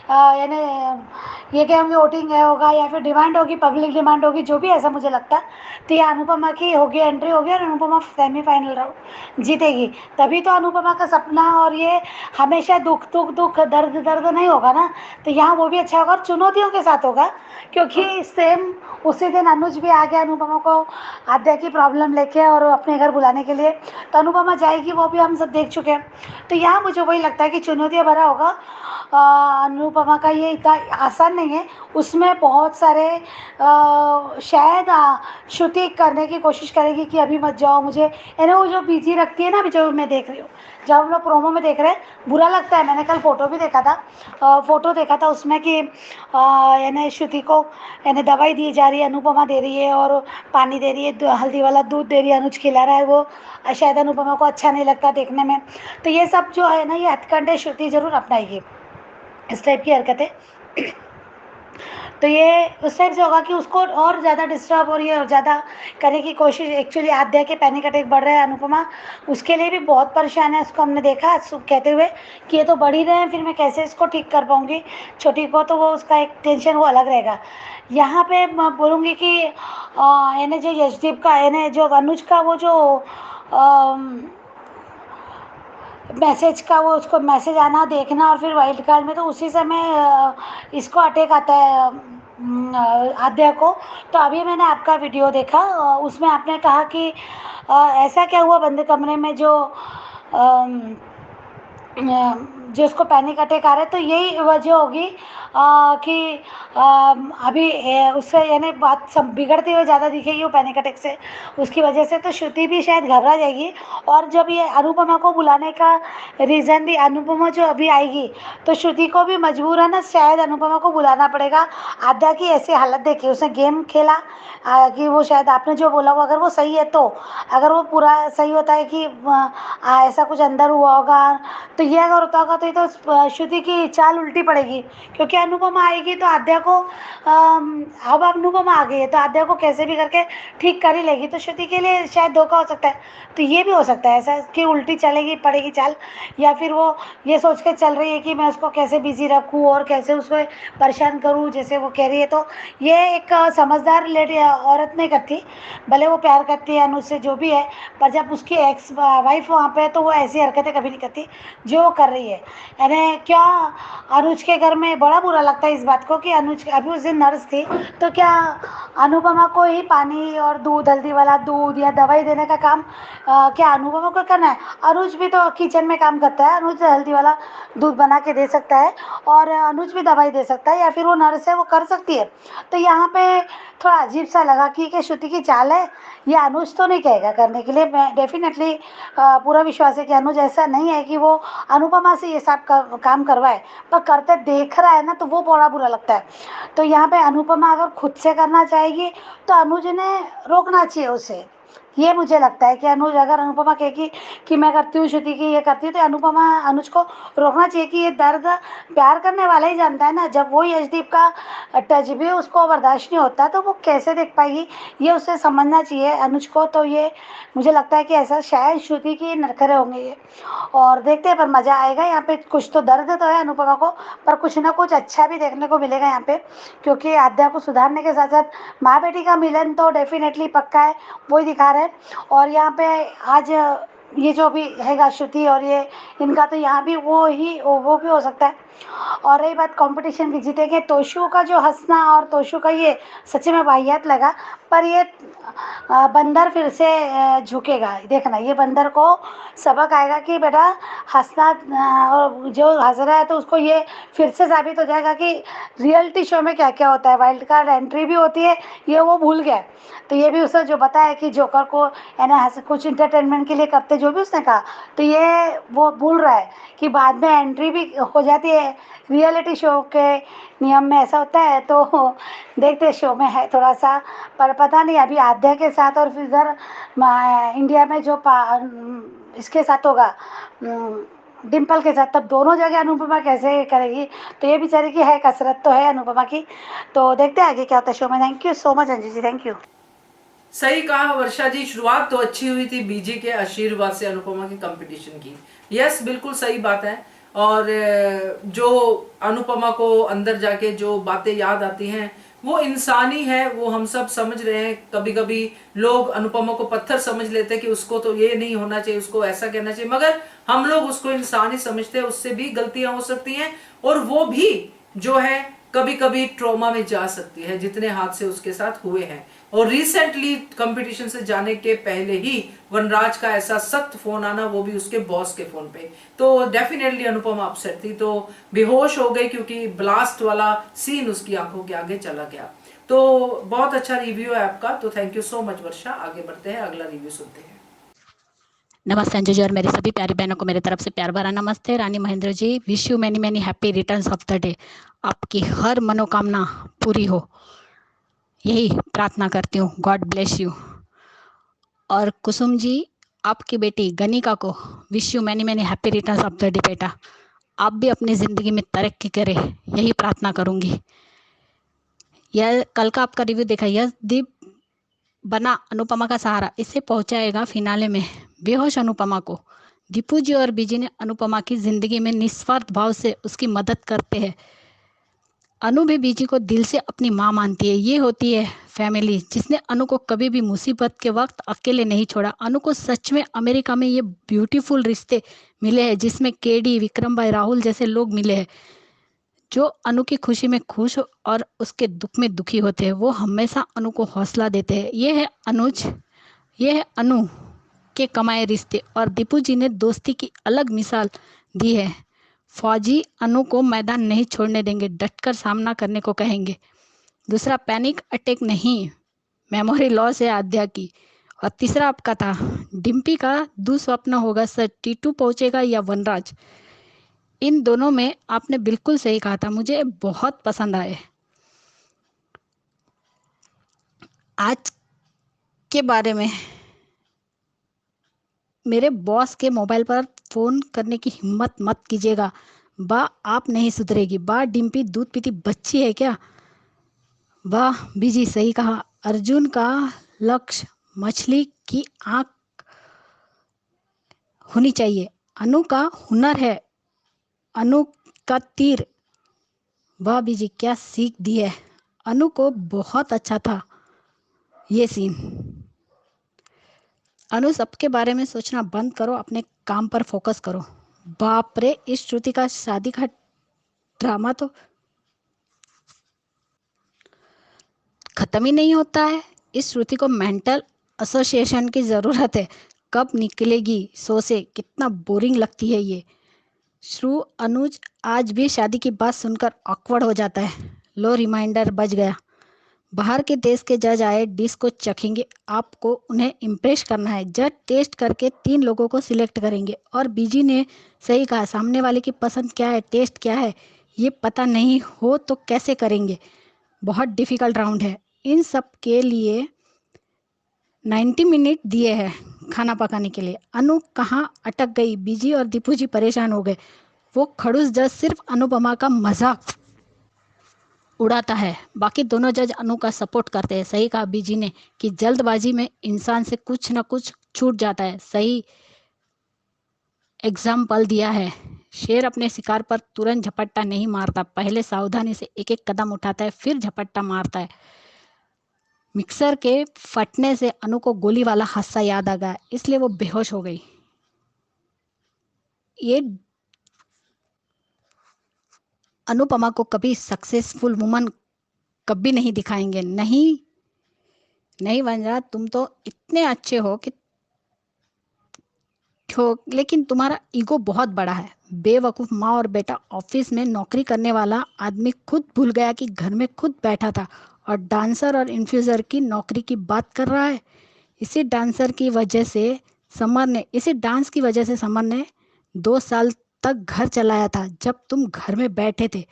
यानी ये क्या होंगे, वोटिंग है होगा या फिर डिमांड होगी, पब्लिक डिमांड होगी, जो भी ऐसा मुझे लगता है। तो ये अनुपमा की होगी, एंट्री होगी और अनुपमा सेमीफाइनल राउंड जीतेगी। तभी तो अनुपमा का सपना, और ये हमेशा दुख दुख दुख दर्द दर्द नहीं होगा ना, तो यहाँ वो भी अच्छा होगा और चुनौतियों के साथ होगा, क्योंकि सेम उसी दिन अनुज भी आ गया अनुपमा को आद्या की प्रॉब्लम लेके और अपने घर बुलाने के लिए, तो अनुपमा जाएगी, वो भी हम सब देख चुके हैं। तो यहाँ मुझे वही लगता है कि चुनौतियाँ भरा होगा। अनुपमा का ये इतना आसान नहीं है, उसमें बहुत सारे शायद श्रुति करने की कोशिश करेगी कि अभी मत जाओ, मुझे यानी वो जो बिजी रखती है ना, अभी जो मैं देख रही हूँ, जब हम लोग प्रोमो में देख रहे हैं बुरा लगता है। मैंने कल फ़ोटो भी देखा था, फ़ोटो देखा था उसमें कि यानी श्रुति को यानी दवाई दी जा रही है, अनुपमा दे रही है और पानी दे रही है, हल्दी वाला दूध दे रही है, अनुज खिला रहा है, वो शायद अनुपमा को अच्छा नहीं लगता देखने में। तो ये सब जो है ना, ये हथकंडे श्रुति ज़रूर अपनाएगी, इस टाइप की हरकतें। तो ये उस टाइप से होगा कि उसको और ज़्यादा डिस्टर्ब और ये ज़्यादा करने की कोशिश। एक्चुअली आद्या के पैनिक अटैक बढ़ रहे हैं, अनुपमा उसके लिए भी बहुत परेशान है, उसको हमने देखा कहते हुए कि ये तो बढ़ ही रहे हैं, फिर मैं कैसे इसको ठीक कर पाऊँगी छोटी को, तो वो उसका एक टेंशन वो अलग रहेगा। यहाँ पे मैं बोलूँगी कि यानी जो यशदीप का, यानी जो अनुज का वो जो मैसेज का, वो उसको मैसेज आना देखना और फिर वाइल्ड कार्ड में, तो उसी समय इसको अटैक आता है आद्या को। तो अभी मैंने आपका वीडियो देखा, उसमें आपने कहा कि ऐसा क्या हुआ बंद कमरे में जो जो उसको पैनिक अटैक आ रहा है, तो यही वजह होगी कि अभी उससे यानी बात सब बिगड़ते हुए ज़्यादा दिखेगी वो पैनिक अटैक से, उसकी वजह से। तो श्रुति भी शायद घबरा जाएगी, और जब ये अनुपमा को बुलाने का रीज़न भी, अनुपमा जो अभी आएगी तो श्रुति को भी मजबूर है ना, शायद अनुपमा को बुलाना पड़ेगा। आद्या की ऐसी हालत देखी, उसने गेम खेला कि वो शायद आपने जो बोला वो अगर वो सही है, तो अगर वो पूरा सही होता है कि ऐसा कुछ अंदर हुआ होगा, तो ये अगर होता होगा तो ये तो श्रुति की चाल उल्टी पड़ेगी, क्योंकि अनुपमा आएगी तो आद्या को अब अनुपमा आ गई है तो आद्या को कैसे भी करके ठीक कर ही लेगी, तो श्रुति के लिए शायद धोखा हो सकता है। तो ये भी हो सकता है ऐसा कि उल्टी चलेगी पड़ेगी चाल, या फिर वो ये सोच के चल रही है कि मैं उसको कैसे बिजी रखूँ और कैसे उसको परेशान करूँ, जैसे वो कह रही है। तो ये एक समझदार लेडी औरत नहीं करती, भले वो प्यार करती है अनुज से जो भी है, पर जब उसकी एक्स वाइफ वहाँ पे है तो वो ऐसी हरकतें कभी नहीं करती जो वो कर रही है। यानी क्या अनुज के घर में बड़ा बुरा लगता है इस बात को कि अनुज अभी उस दिन नर्स थी, तो क्या अनुपमा को ही पानी और दूध, हल्दी वाला दूध या दवाई देने का काम क्या अनुपमा को करना है। अनुज भी तो किचन में काम करता है, अनुज हेल्दी वाला दूध बना के दे सकता है और अनुज भी दवाई दे सकता है, या फिर वो नर्स है वो कर सकती है। तो यहाँ पे थोड़ा अजीब सा लगा कि श्रुति की चाल है, ये अनुज तो नहीं कहेगा करने के लिए। मैं डेफिनेटली पूरा विश्वास है कि अनुज ऐसा नहीं है कि वो अनुपमा से ये सब काम करवाए, पर करते देख रहा है ना तो वो बड़ा बुरा लगता है। तो यहाँ पे अनुपमा अगर खुद से करना चाहेगी तो अनुज ने रोकना चाहिए उसे। ये मुझे लगता है कि अनुज अगर अनुपमा कहेगी कि मैं करती हूँ श्रुति की ये करती हूँ, तो अनुपमा अनुज को रोकना चाहिए कि ये दर्द प्यार करने वाला ही जानता है ना। जब वो यशदीप का टच भी उसको बर्दाश्त नहीं होता तो वो कैसे देख पाएगी, ये उसे समझना चाहिए अनुज को। तो ये मुझे लगता है कि ऐसा शायद श्रुति की नखरे होंगे ये, और देखते हैं, पर मज़ा आएगा। यहाँ पे कुछ तो दर्द तो है अनुपमा को, पर कुछ ना कुछ अच्छा भी देखने को मिलेगा यहाँ पे, क्योंकि आद्या को सुधारने के साथ साथ माँ बेटी का मिलन तो डेफिनेटली पक्का है, वही दिखा रहे हैं। और यहाँ पे आज ये जो भी हैगा श्रुति और ये इनका, तो यहाँ भी वो भी हो सकता है। और रही बात कंपटीशन की, जीतेंगे तोशु का जो हंसना और तोशु का ये सच में वाहियात लगा। पर ये बंदर फिर से झुकेगा, देखना ये बंदर को सबक आएगा कि बेटा हंसना, और जो हंस रहा है तो उसको ये फिर से साबित हो जाएगा कि रियलिटी शो में क्या क्या होता है, वाइल्ड कार्ड एंट्री भी होती है, ये वो भूल गया। तो ये भी उसने जो बताया कि जोकर को है ना कुछ इंटरटेनमेंट के लिए करते, जो भी उसने कहा, तो ये वो भूल रहा है कि बाद में एंट्री भी हो जाती है। रियलिटी शो के नियम में ऐसा होता है। तो देखते शो में है थोड़ा सा, पर पता नहीं अभी आद्या के साथ और फिर इधर इंडिया में जो इसके साथ होगा डिम्पल के साथ, तब दोनों जगह अनुपमा कैसे करेगी। तो ये बेचारी की है कसरत तो है अनुपमा की। तो देखते हैं आगे क्या होता है शो में। Thank you so much Anju ji, thank you. सही कहा वर्षा जी, शुरुआत तो अच्छी हुई थी बीजी के आशीर्वाद से अनुपमा की कंपटीशन की। यस, बिल्कुल सही बात है। और जो अनुपमा को अंदर जाके जो बातें याद आती हैं वो इंसानी है, वो हम सब समझ रहे हैं। कभी कभी लोग अनुपमा को पत्थर समझ लेते हैं कि उसको तो ये नहीं होना चाहिए, उसको ऐसा कहना चाहिए, मगर हम लोग उसको इंसान ही समझते हैं। उससे भी गलतियां हो सकती हैं और वो भी जो है कभी कभी ट्रॉमा में जा सकती है, जितने हादसे उसके साथ हुए हैं। और रिसेंटली कंपटीशन से जाने के पहले ही वनराज का ऐसा सख्त फोन आना, वो भी उसके बॉस के फोन पे, तो डेफिनेटली अनुपमा अपसेट थी, तो बेहोश हो गई क्योंकि ब्लास्ट वाला सीन उसकी आंखों के आगे चला गया। तो बहुत अच्छा रिव्यू है आपका, तो थैंक यू सो मच वर्षा। आगे बढ़ते हैं, अगला रिव्यू सुनते हैं। नमस्ते अंजू जी और मेरे सभी प्यारी बहनों को मेरे तरफ से प्यार भरा नमस्ते। Rani Mahendra ji, wish you many many happy returns of the day. आपकी हर मनोकामना पूरी हो, यही प्रार्थना करती हूँ। God bless you. और कुसुम जी, आपकी बेटी गनिका को wish you many many happy returns of the day. बेटा आप भी अपनी ज़िंदगी में तरक्की करें, यही प्रार्थना करूँगी। यह कल का आपका रिव्यू देखा, यह दीप बना अनुपमा का सहारा, इसे पहुंचाएगा फिनाले में बेहोश अनुपमा को। दीपू जी और बीजी ने अनुपमा की जिंदगी में निस्वार्थ भाव से उसकी मदद करते हैं। अनु भी बीजी को दिल से अपनी माँ मानती है। ये होती है फैमिली जिसने अनु को कभी भी मुसीबत के वक्त अकेले नहीं छोड़ा। अनु को सच में अमेरिका में ये ब्यूटीफुल रिश्ते मिले हैं, जिसमें केडी, विक्रम भाई, राहुल जैसे लोग मिले हैं जो अनु की खुशी में खुश और उसके दुख में दुखी होते हैं। वो हमेशा अनु को हौसला देते हैं। ये है अनुज, ये है अनु के कमाए रिश्ते। और दीपू जी ने दोस्ती की अलग मिसाल दी है। फौजी अनु को मैदान नहीं छोड़ने देंगे, डटकर सामना करने को कहेंगे। दूसरा, पैनिक अटैक नहीं, मेमोरी लॉस है आद्या की। और तीसरा आपका था, डिम्पी का दुस्वप्न होगा सर, टीटू पहुंचेगा या वनराज। इन दोनों में आपने बिल्कुल सही कहा था, मुझे बहुत पसंद आए। आज के बारे में, मेरे बॉस के मोबाइल पर फ़ोन करने की हिम्मत मत कीजिएगा। बा आप नहीं सुधरेगी। बा डिम्पी दूध पीती बच्ची है क्या? वाह बीजी, सही कहा। अर्जुन का लक्ष्य मछली की आंख होनी चाहिए। अनु का हुनर है, अनु का तीर। वाह बीजी, क्या सीख दी है। अनु को बहुत अच्छा था ये सीन। अनु, सबके बारे में सोचना बंद करो, अपने काम पर फोकस करो। बाप रे, इस श्रुति का शादी का ड्रामा तो खत्म ही नहीं होता है। इस श्रुति को मेंटल एसोसिएशन की ज़रूरत है। कब निकलेगी शो से, कितना बोरिंग लगती है ये। श्रु अनुज आज भी शादी की बात सुनकर ऑकवर्ड हो जाता है। लो रिमाइंडर बज गया। बाहर के देश के जज आए, डिश को चखेंगे, आपको उन्हें इम्प्रेस करना है। जज टेस्ट करके 3 लोगों को सिलेक्ट करेंगे। और बीजी ने सही कहा, सामने वाले की पसंद क्या है, टेस्ट क्या है, ये पता नहीं हो तो कैसे करेंगे। बहुत डिफिकल्ट राउंड है। इन सब के लिए 90 मिनट दिए हैं खाना पकाने के लिए। अनु कहाँ अटक गई। बीजी और दीपू जी परेशान हो गए। वो खड़ूस जज सिर्फ अनुपमा का मजाक उड़ाता है। बाकी दोनों जज अनु का सपोर्ट करते हैं। सही कहा बीजी ने कि जल्दबाजी में इंसान से कुछ ना कुछ छूट जाता है। सही एग्जाम्पल दिया है। शेर अपने शिकार पर तुरंत झपट्टा नहीं मारता, पहले सावधानी से एक एक कदम उठाता है, फिर झपट्टा मारता है। मिक्सर के फटने से अनु को गोली वाला हादसा याद आ गया, इसलिए वो बेहोश हो गई। ये अनुपमा को कभी सक्सेसफुल वुमन कभी नहीं दिखाएंगे। नहीं नहीं वंजा, तुम तो इतने अच्छे हो, लेकिन तुम्हारा ईगो बहुत बड़ा है। बेवकूफ माँ और बेटा। ऑफिस में नौकरी करने वाला आदमी खुद भूल गया कि घर में खुद बैठा था और डांसर और इन्फ्यूजर की नौकरी की बात कर रहा है। इसी डांस की वजह से समर ने 2 साल तक घर चलाया था जब तुम घर में बैठे थे।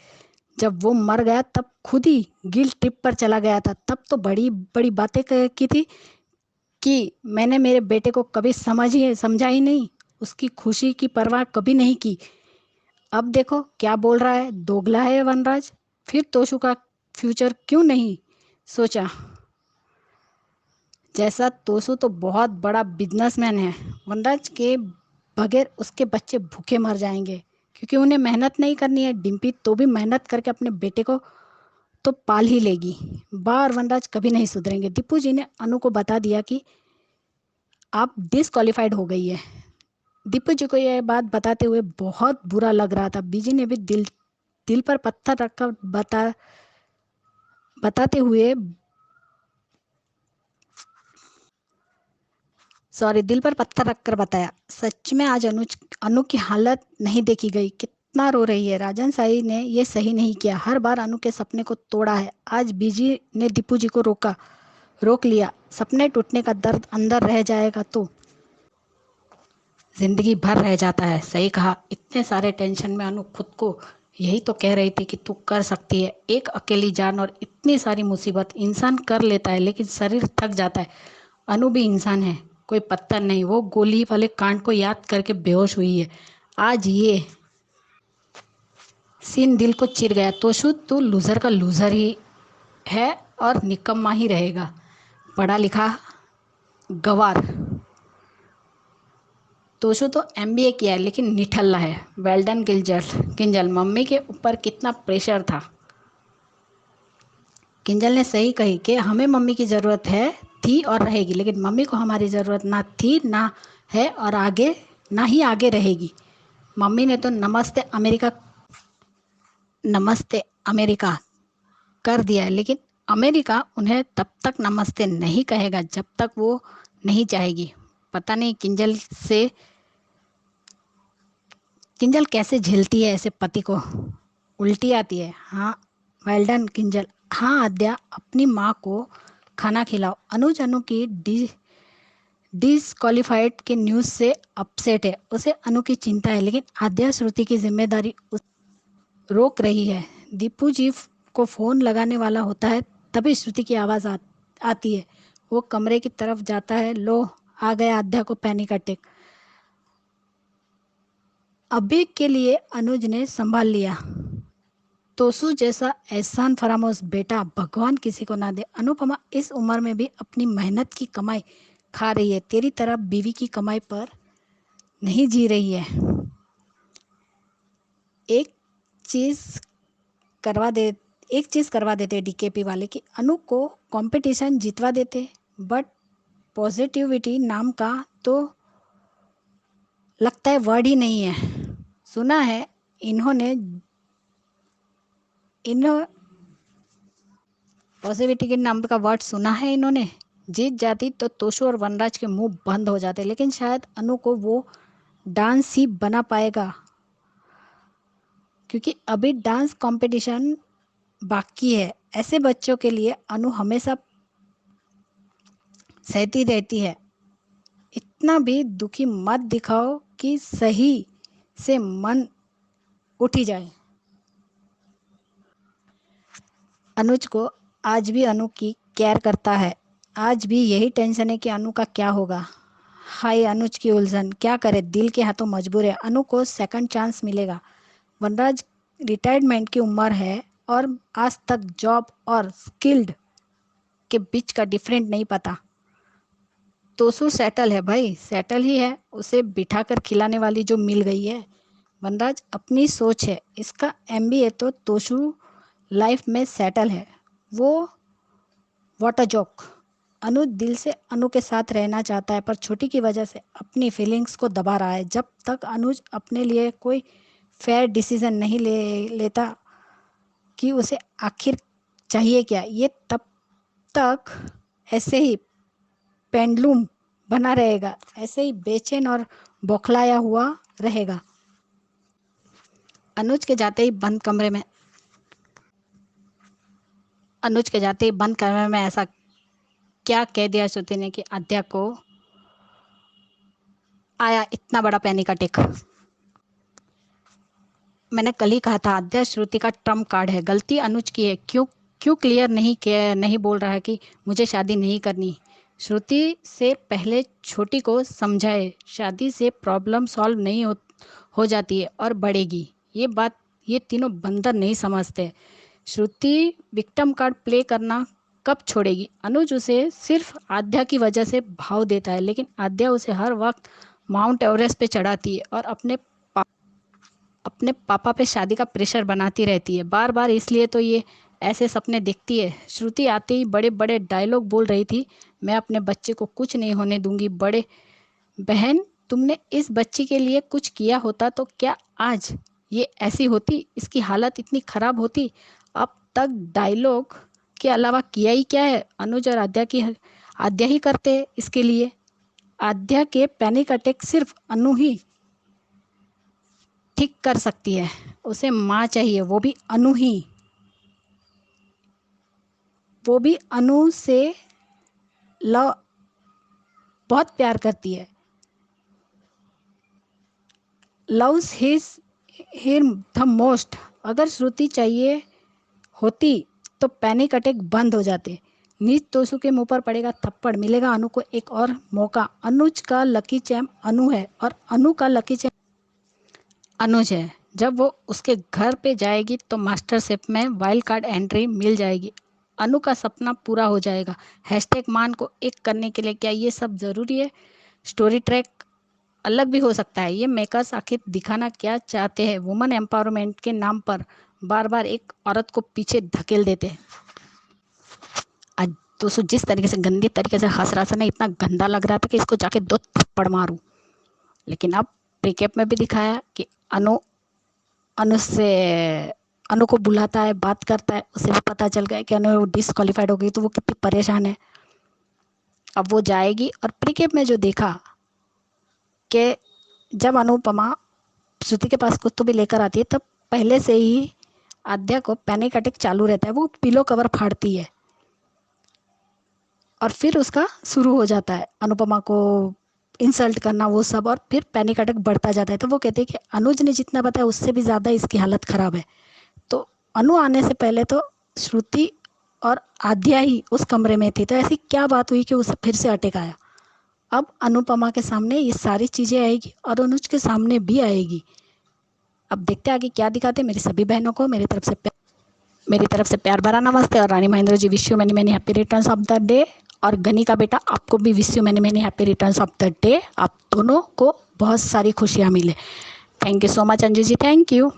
जब वो मर गया तब खुद ही गिल्ट ट्रिप पर चला गया था। तब तो बड़ी बड़ी बातें की थी कि मैंने मेरे बेटे को कभी समझा ही नहीं, उसकी खुशी की परवाह कभी नहीं की। अब देखो क्या बोल रहा है, दोगला है वनराज। फिर तोशु का फ्यूचर क्यों नहीं सोचा। जैसा तोशु तो बहुत बड़ा बिजनेसमैन है, वनराज के बगैर उसके बच्चे भूखे मर जाएंगे, क्योंकि उन्हें मेहनत नहीं करनी है। डिम्पी तो भी मेहनत करके अपने बेटे को तो पाल ही लेगी। बार वनराज कभी नहीं सुधरेंगे। दीपू जी ने अनु को बता दिया कि आप डिसक्वालीफाइड हो गई है। दीपू जी को यह बात बताते हुए बहुत बुरा लग रहा था। बीजी ने भी दिल पर पत्थर रखकर बताते हुए दिल पर पत्थर रखकर बताया, सच में आज अनु की हालत नहीं देखी गई, कितना रो रही है। राजन साई ने ये सही नहीं किया, हर बार अनु के सपने को तोड़ा है। आज बीजी ने दीपू जी को रोक लिया। सपने टूटने का दर्द अंदर रह जाएगा तो जिंदगी भर रह जाता है। सही कहा। इतने सारे टेंशन में अनु खुद को यही तो कह रही थी कि तू कर सकती है। एक अकेली जान और इतनी सारी मुसीबत। इंसान कर लेता है लेकिन शरीर थक जाता है। अनु भी इंसान है, कोई पत्थर नहीं। वो गोली वाले कांड को याद करके बेहोश हुई है। आज ये सीन दिल को चिर गया। तोशु तू लूजर का लूजर ही है और निकम्मा ही रहेगा। पढ़ा लिखा गवार। तोशु तो MBA किया है लेकिन निठल्ला है। Well done Kinjal. मम्मी के ऊपर कितना प्रेशर था। किंजल ने सही कही कि हमें मम्मी की ज़रूरत है, थी और रहेगी, लेकिन मम्मी को हमारी ज़रूरत ना थी, ना है और आगे ना ही आगे रहेगी। मम्मी ने तो नमस्ते अमेरिका कर दिया है, लेकिन अमेरिका उन्हें तब तक नमस्ते नहीं कहेगा जब तक वो नहीं चाहेगी। पता नहीं किंजल कैसे झेलती है ऐसे पति को। उल्टी आती है। हाँ वेल डन किंजल। हाँ आद्या, अपनी माँ को खाना खिलाओ। अनु की डिसक्वालीफाइड के न्यूज़ से अपसेट है। उसे अनु की चिंता है, लेकिन आद्या श्रुति की जिम्मेदारी रोक रही है। दीपू जी को फ़ोन लगाने वाला होता है, तभी श्रुति की आवाज़ आती है। वो कमरे की तरफ जाता है। लो आ गया आद्या को पैनिक अटैक। अभी के लिए अनुज ने संभाल लिया। तोसु जैसा एहसान फरामोश बेटा भगवान किसी को ना दे। अनुपमा इस उम्र में भी अपनी मेहनत की कमाई खा रही है, तेरी तरह बीवी की कमाई पर नहीं जी रही है। एक चीज करवा देते DKP वाले कि अनु को कंपटीशन जितवा देते, बट पॉजिटिविटी नाम का तो लगता है वर्ड ही नहीं है। सुना है पॉजिटिविटी के नाम का वर्ड सुना है इन्होंने, जीत जाती तो तोशु और वनराज के मुंह बंद हो जाते, लेकिन शायद अनु को वो डांस ही बना पाएगा, क्योंकि अभी डांस कंपटीशन बाकी है। ऐसे बच्चों के लिए अनु हमेशा सहती रहती है। इतना भी दुखी मत दिखाओ कि सही से मन उठ ही जाए। अनुज को आज भी अनु की केयर करता है। आज भी यही टेंशन है कि अनु का क्या होगा। हाय अनुज की उलझन, क्या करे, दिल के हाथों मजबूर है। अनु को सेकंड चांस मिलेगा। वनराज रिटायरमेंट की उम्र है और आज तक जॉब और स्किल्ड के बीच का डिफरेंट नहीं पता। तोसु सेटल है भाई, सेटल ही है। उसे बिठा कर खिलाने वाली जो मिल गई है। वनराज अपनी सोच है, इसका एमबीए तो तोसु लाइफ में सेटल है। वो व्हाट अ जोक। अनु दिल से अनु के साथ रहना चाहता है, पर छोटी की वजह से अपनी फीलिंग्स को दबा रहा है। जब तक अनुज अपने लिए कोई फेयर डिसीजन नहीं लेता कि उसे आखिर चाहिए क्या, ये तब तक ऐसे ही पेंडुलम बना रहेगा, ऐसे ही बेचैन और बौखलाया हुआ रहेगा। अनुज के जाते ही बंद कमरे में ऐसा क्या कह दिया श्रुति ने कि आद्या को आया इतना बड़ा पैनिक अटैक। मैंने कल ही कहा था आद्या श्रुति का ट्रम्प कार्ड है। गलती अनुज की है। क्यों क्लियर नहीं बोल रहा है कि मुझे शादी नहीं करनी। श्रुति से पहले छोटी को समझाए, शादी से प्रॉब्लम सॉल्व नहीं हो जाती है और बढ़ेगी। ये बात ये तीनों बंदर नहीं समझते। श्रुति विक्टिम कार्ड प्ले करना कब छोड़ेगी। अनुज उसे सिर्फ आद्या की वजह से भाव देता है, लेकिन आद्या उसे हर वक्त माउंट एवरेस्ट पे चढ़ाती है और अपने पापा पे शादी का प्रेशर बनाती रहती है बार बार। इसलिए तो ये ऐसे सपने देखती है। श्रुति आते ही बड़े बड़े डायलॉग बोल रही थी, मैं अपने बच्चे को कुछ नहीं होने दूंगी। बड़े बहन, तुमने इस बच्ची के लिए कुछ किया होता तो क्या आज ये ऐसी होती, इसकी हालत इतनी खराब होती। अब तक डायलॉग के अलावा किया ही क्या है। अनुज और आद्या ही करते हैं इसके लिए। आद्या के पैनिक अटैक सिर्फ अनु ही ठीक कर सकती है। उसे माँ चाहिए, वो भी अनु से लव बहुत प्यार करती है। Loves him the most. अगर श्रुति चाहिए होती तो पैनिक अटैक बंद हो जाते। नीच तोसु के मुंह पर पड़ेगा थप्पड़, मिलेगा अनु को एक और मौका। अनुज का लकी चैम अनु है और अनु का लकी चैम अनुज है। जब वो उसके घर पे जाएगी तो मास्टर शेफ में वाइल्ड कार्ड एंट्री मिल जाएगी। अनु का सपना पूरा हो जाएगा। हैशटैग मान को एक करने के लिए क्या ये सब जरूरी है। स्टोरी ट्रैक अलग भी हो सकता है। ये मेकर्स आखिर दिखाना क्या चाहते हैं। वुमेन एम्पावरमेंट के नाम पर बार बार एक औरत को पीछे धकेल देते हैं। आज दोस्तों जिस तरीके से गंदी तरीके से हंस रहा था ना, इतना गंदा लग रहा था कि इसको जाके 2 थप्पड़ मारूं। लेकिन अब रिकेप में भी दिखाया कि अनु को बुलाता है, बात करता है। उसे भी पता चल गया कि अनु डिसक्वालीफाइड हो गई, तो वो कितनी परेशान है। अब वो जाएगी। और प्रीकेप में जो देखा कि जब अनुपमा श्रुति के पास कुछ तो भी लेकर आती है, तब पहले से ही आद्या को पैनिक अटैक चालू रहता है। वो पिलो कवर फाड़ती है और फिर उसका शुरू हो जाता है अनुपमा को इंसल्ट करना, वो सब। और फिर पैनिक अटैक बढ़ता जाता है। तो वो कहते हैं कि अनुज ने जितना बताया उससे भी ज़्यादा इसकी हालत ख़राब है। तो अनु आने से पहले तो श्रुति और आद्या ही उस कमरे में थी। तो ऐसी क्या बात हुई कि उसे फिर से अटैक आया। अब अनुपमा के सामने ये सारी चीज़ें आएगी और अनुज के सामने भी आएगी। अब देखते आगे क्या दिखाते। मेरी सभी बहनों को मेरी तरफ से प्यार भरा नमस्ते। और Rani Mahendra ji wish you many many happy returns of the day. और गनी का बेटा आपको भी wish you many many happy returns of the day. आप दोनों को बहुत सारी खुशियाँ मिले। Thank you so much Anju ji, thank you.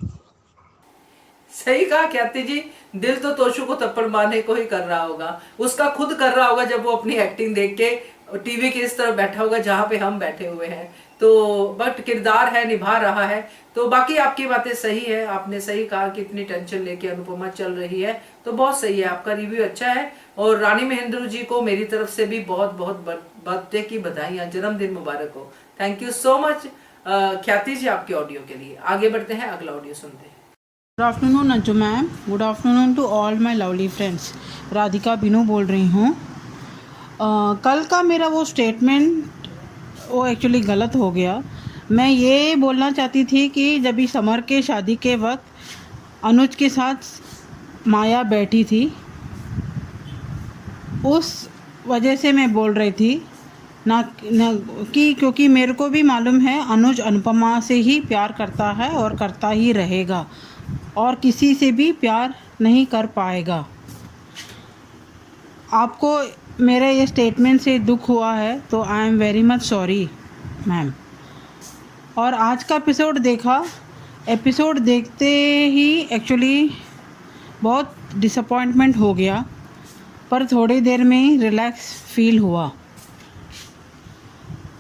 सही कहा ख्याति जी। दिल तो तोशु को थप्पड़ मारने को ही कर रहा होगा, उसका खुद कर रहा होगा जब वो अपनी एक्टिंग देख के टीवी के इस तरफ बैठा होगा जहाँ पे हम बैठे हुए हैं। तो बट किरदार है, निभा रहा है। तो बाकी आपकी बातें सही है, आपने सही कहा कि इतनी टेंशन लेके अनुपमा चल रही है, तो बहुत सही है, आपका रिव्यू अच्छा है। और रानी महेंद्र जी को मेरी तरफ से भी बहुत बहुत बर्थडे की बधाइयां, जन्मदिन मुबारक हो। थैंक यू सो मच ख्याति जी आपके ऑडियो के लिए। आगे बढ़ते हैं, अगला ऑडियो सुनते हैं। Good afternoon Anju ma'am, good afternoon to all my lovely friends. Radhika Binu बोल रही हूँ। कल का मेरा वो स्टेटमेंट वो एक्चुअली गलत हो गया। मैं ये बोलना चाहती थी कि जब भी समर के शादी के वक्त अनुज के साथ माया बैठी थी, उस वजह से मैं बोल रही थी ना कि क्योंकि मेरे को भी मालूम है अनुज अनुपमा से ही प्यार करता है और करता ही रहेगा और किसी से भी प्यार नहीं कर पाएगा। आपको मेरे ये स्टेटमेंट से दुख हुआ है तो I am very much sorry ma'am. और आज का एपिसोड देखते ही एक्चुअली बहुत डिसअपॉइंटमेंट हो गया, पर थोड़ी देर में रिलैक्स फील हुआ।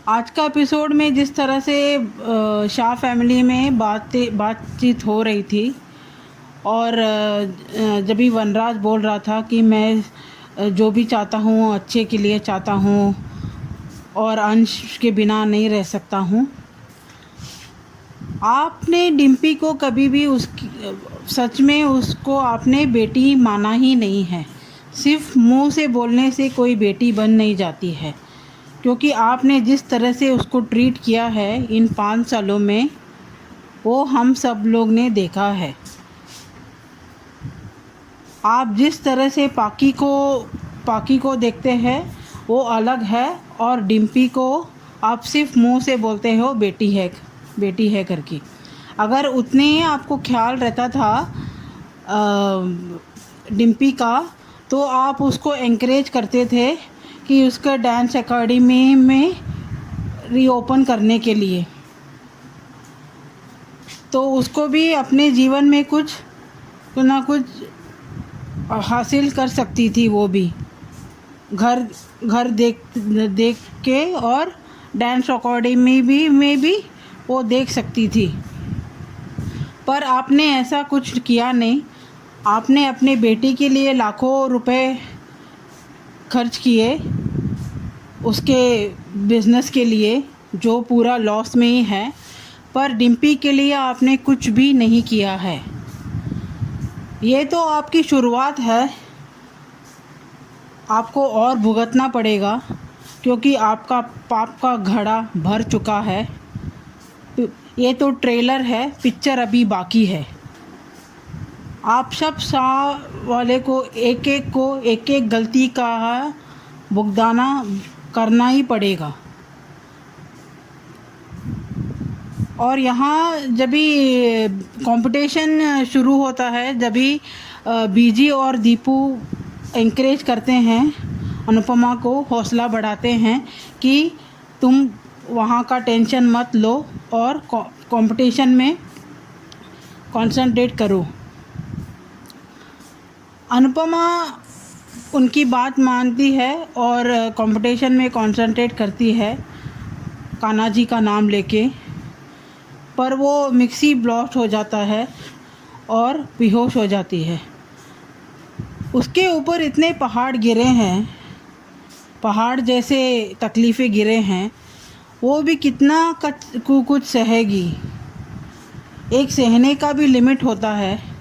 आज का एपिसोड में जिस तरह से शाह फैमिली में बातचीत हो रही थी और जब भी वनराज बोल रहा था कि मैं जो भी चाहता हूँ अच्छे के लिए चाहता हूँ और अंश के बिना नहीं रह सकता हूँ, आपने डिम्पी को कभी भी सच में उसको आपने बेटी माना ही नहीं है। सिर्फ मुंह से बोलने से कोई बेटी बन नहीं जाती है, क्योंकि आपने जिस तरह से उसको ट्रीट किया है इन 5 सालों में, वो हम सब लोग ने देखा है। आप जिस तरह से पाकी को देखते हैं वो अलग है, और डिम्पी को आप सिर्फ मुंह से बोलते हो बेटी है करके। अगर उतने ही आपको ख्याल रहता था डिम्पी का, तो आप उसको एनकरेज करते थे कि उसका डांस एकेडमी में रीओपन करने के लिए, तो उसको भी अपने जीवन में कुछ ना कुछ हासिल कर सकती थी। वो भी घर देख के और डांस अकेडमी में भी वो देख सकती थी, पर आपने ऐसा कुछ किया नहीं। आपने अपने बेटी के लिए लाखों रुपए खर्च किए उसके बिज़नेस के लिए, जो पूरा लॉस में ही है, पर डिम्पी के लिए आपने कुछ भी नहीं किया है। ये तो आपकी शुरुआत है, आपको और भुगतना पड़ेगा, क्योंकि आपका पाप का घड़ा भर चुका है। ये तो ट्रेलर है, पिक्चर अभी बाकी है। आप सब वाले को एक एक गलती का भुगताना करना ही पड़ेगा। और यहाँ जब भी कंपटीशन शुरू होता है, जब भी बीजी और दीपू एनकरेज करते हैं, अनुपमा को हौसला बढ़ाते हैं कि तुम वहाँ का टेंशन मत लो और कंपटीशन में कंसंट्रेट करो। अनुपमा उनकी बात मानती है और कंपटीशन में कंसंट्रेट करती है कान्हा जी का नाम लेके, पर वो मिक्सी ब्लास्ट हो जाता है और बेहोश हो जाती है। उसके ऊपर इतने पहाड़ गिरे हैं, पहाड़ जैसे तकलीफ़ें गिरे हैं, वो भी कितना कुछ सहेगी। एक सहने का भी लिमिट होता है।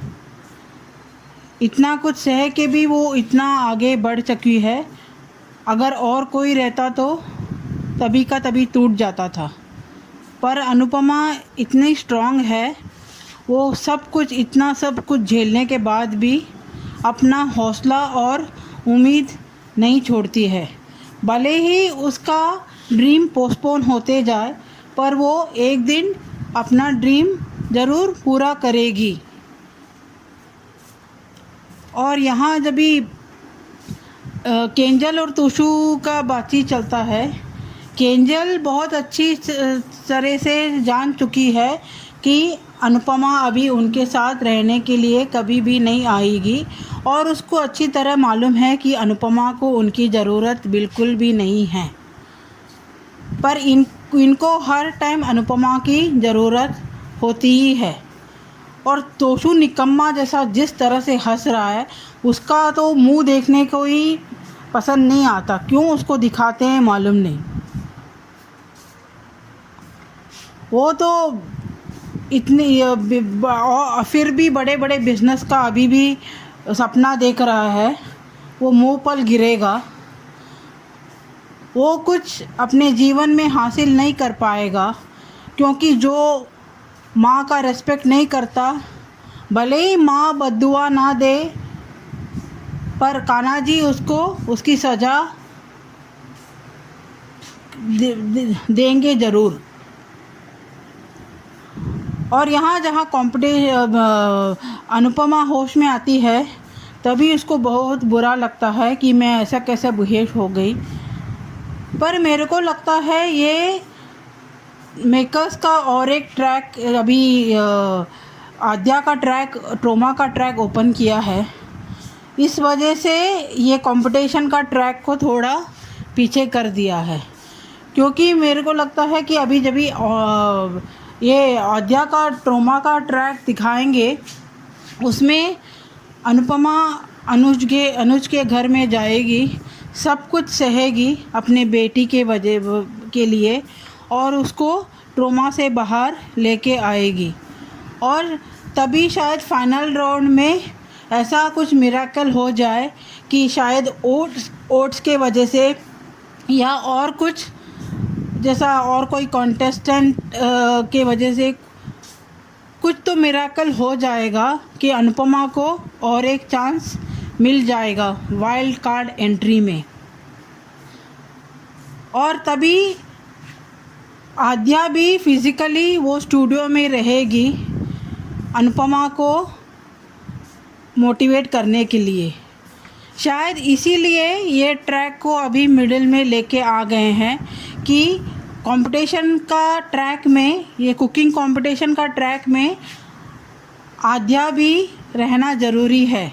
इतना कुछ सह के भी वो इतना आगे बढ़ चुकी है। अगर और कोई रहता तो तभी का तभी टूट जाता था, पर अनुपमा इतनी स्ट्रांग है, वो सब कुछ झेलने के बाद भी अपना हौसला और उम्मीद नहीं छोड़ती है। भले ही उसका ड्रीम पोस्टपोन होते जाए, पर वो एक दिन अपना ड्रीम ज़रूर पूरा करेगी। और यहाँ जब भी केंजल और तुशु का बातचीत चलता है, केंजल बहुत अच्छी तरह से जान चुकी है कि अनुपमा अभी उनके साथ रहने के लिए कभी भी नहीं आएगी, और उसको अच्छी तरह मालूम है कि अनुपमा को उनकी ज़रूरत बिल्कुल भी नहीं है। पर इनको हर टाइम अनुपमा की ज़रूरत होती ही है। और तोशु निकम्मा जैसा जिस तरह से हंस रहा है, उसका तो मुंह देखने को ही पसंद नहीं आता। क्यों उसको दिखाते हैं मालूम नहीं। वो तो फिर भी बड़े बड़े बिजनेस का अभी भी सपना देख रहा है। वो मुंह पर गिरेगा। वो कुछ अपने जीवन में हासिल नहीं कर पाएगा, क्योंकि जो माँ का रेस्पेक्ट नहीं करता, भले ही माँ बद्दुआ ना दे, पर कान्हा जी उसको उसकी सज़ा देंगे ज़रूर। और यहाँ जहाँ अनुपमा होश में आती है, तभी उसको बहुत बुरा लगता है कि मैं ऐसा कैसे बेहोश हो गई। पर मेरे को लगता है ये मेकर्स का और एक ट्रैक अभी आद्या का ट्रैक, ट्रोमा का ट्रैक ओपन किया है। इस वजह से ये कंपटीशन का ट्रैक को थोड़ा पीछे कर दिया है, क्योंकि मेरे को लगता है कि अभी जब ये आद्या का ट्रोमा का ट्रैक दिखाएंगे, उसमें अनुपमा अनुज के घर में जाएगी, सब कुछ सहेगी अपने बेटी के वजह के लिए, और उसको ट्रोमा से बाहर लेके आएगी। और तभी शायद फाइनल राउंड में ऐसा कुछ मिरेकल हो जाए कि शायद ओट्स के वजह से या और कुछ जैसा और कोई कॉन्टेस्टेंट के वजह से कुछ तो मिरेकल हो जाएगा कि अनुपमा को और एक चांस मिल जाएगा वाइल्ड कार्ड एंट्री में। और तभी आद्या भी फिज़िकली वो स्टूडियो में रहेगी अनुपमा को मोटिवेट करने के लिए। शायद इसीलिए ये ट्रैक को अभी मिडिल में लेके आ गए हैं कि कंपटीशन का ट्रैक में, ये कुकिंग कंपटीशन का ट्रैक में आद्या भी रहना ज़रूरी है।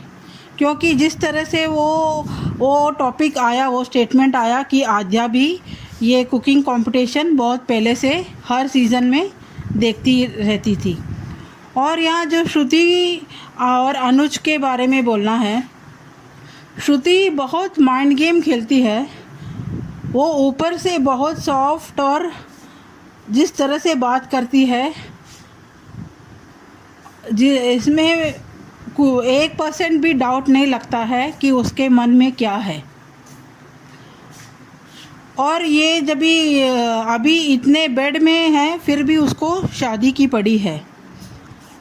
क्योंकि जिस तरह से वो टॉपिक आया, वो स्टेटमेंट आया कि आद्या भी ये कुकिंग कंपटीशन बहुत पहले से हर सीज़न में देखती रहती थी। और यहाँ जो श्रुति और अनुज के बारे में बोलना है, श्रुति बहुत माइंड गेम खेलती है। वो ऊपर से बहुत सॉफ्ट और जिस तरह से बात करती है, इसमें 1% भी डाउट नहीं लगता है कि उसके मन में क्या है। और ये जब भी अभी इतने बेड में है, फिर भी उसको शादी की पड़ी है।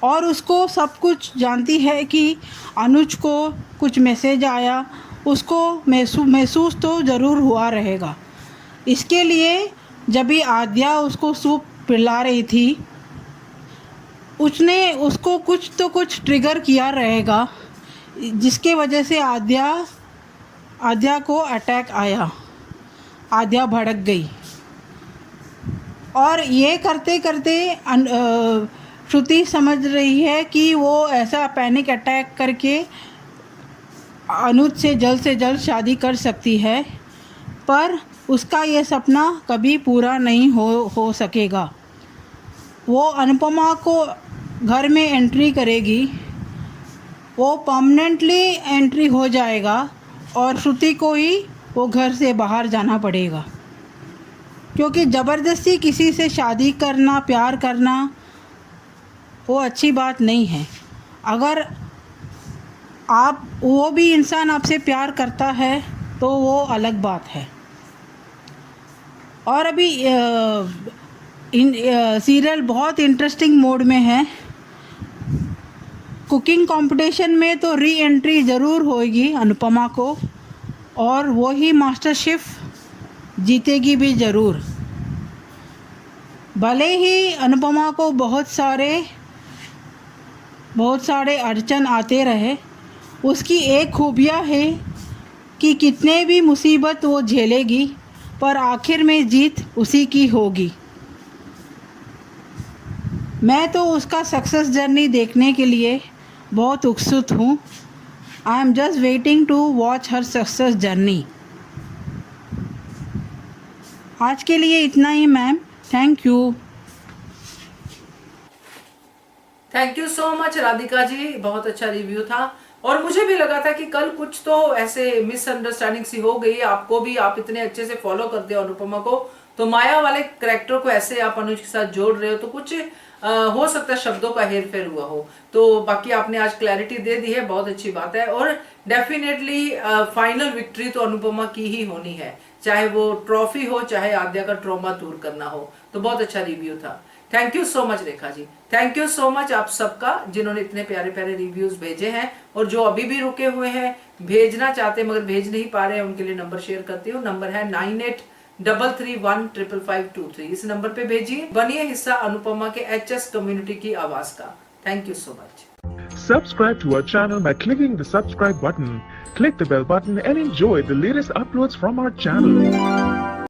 और उसको सब कुछ जानती है कि अनुज को कुछ मैसेज आया, उसको महसूस तो ज़रूर हुआ रहेगा। इसके लिए जब भी आद्या उसको सूप पिला रही थी, उसने उसको कुछ तो कुछ ट्रिगर किया रहेगा, जिसके वजह से आद्या को अटैक आया। आद्या भड़क गई। और ये करते करते श्रुति समझ रही है कि वो ऐसा पैनिक अटैक करके अनुज से जल्द शादी कर सकती है, पर उसका ये सपना कभी पूरा नहीं हो सकेगा। वो अनुपमा को घर में एंट्री करेगी, वो परमानेंटली एंट्री हो जाएगा, और श्रुति को ही वो घर से बाहर जाना पड़ेगा। क्योंकि ज़बरदस्ती किसी से शादी करना, प्यार करना, वो अच्छी बात नहीं है। अगर वो भी इंसान आपसे प्यार करता है तो वो अलग बात है। और अभी सीरियल बहुत इंटरेस्टिंग मोड में है। कुकिंग कंपटीशन में तो री एंट्री ज़रूर होगी अनुपमा को, और वो ही मास्टर शेफ़ जीतेगी भी ज़रूर। भले ही अनुपमा को बहुत सारे अड़चन आते रहे, उसकी एक खूबियाँ है कि कितने भी मुसीबत वो झेलेगी, पर आखिर में जीत उसी की होगी। मैं तो उसका सक्सेस जर्नी देखने के लिए बहुत उत्सुक हूँ। I am just waiting to watch her success journey. आज के लिए इतना ही ma'am. Thank you. Thank you so much Radhika ji, बहुत अच्छा रिव्यू था। और मुझे भी लगा था कि कल कुछ तो ऐसे मिसअंडरस्टैंडिंग सी हो गई आपको भी, आप इतने अच्छे से फॉलो करते हो अनुपमा को, तो माया वाले कैरेक्टर को ऐसे आप अनुज के साथ जोड़ रहे हो, तो कुछ हो सकता है शब्दों का हेरफेर हुआ हो। तो बाकी आपने आज क्लैरिटी दे दी है, बहुत अच्छी बात है। और डेफिनेटली फाइनल विक्ट्री तो अनुपमा की ही होनी है, चाहे वो ट्रॉफी हो, चाहे आद्या का ट्रॉमा दूर करना हो। तो बहुत अच्छा रिव्यू था। Thank you so much Rekha ji, thank you so much आप सबका जिन्होंने इतने प्यारे प्यारे रिव्यूज भेजे हैं, और जो अभी भी रुके हुए हैं, भेजना चाहते हैं मगर भेज नहीं पा रहे हैं, उनके लिए नंबर शेयर करती हूँ। नंबर है 9833155523। इस नंबर पे भेजिए, बनिए हिस्सा अनुपमा के HS कम्युनिटी की आवाज का। Thank you so much. Subscribe to our channel by clicking the subscribe button. Click the bell button and enjoy the latest uploads from our channel.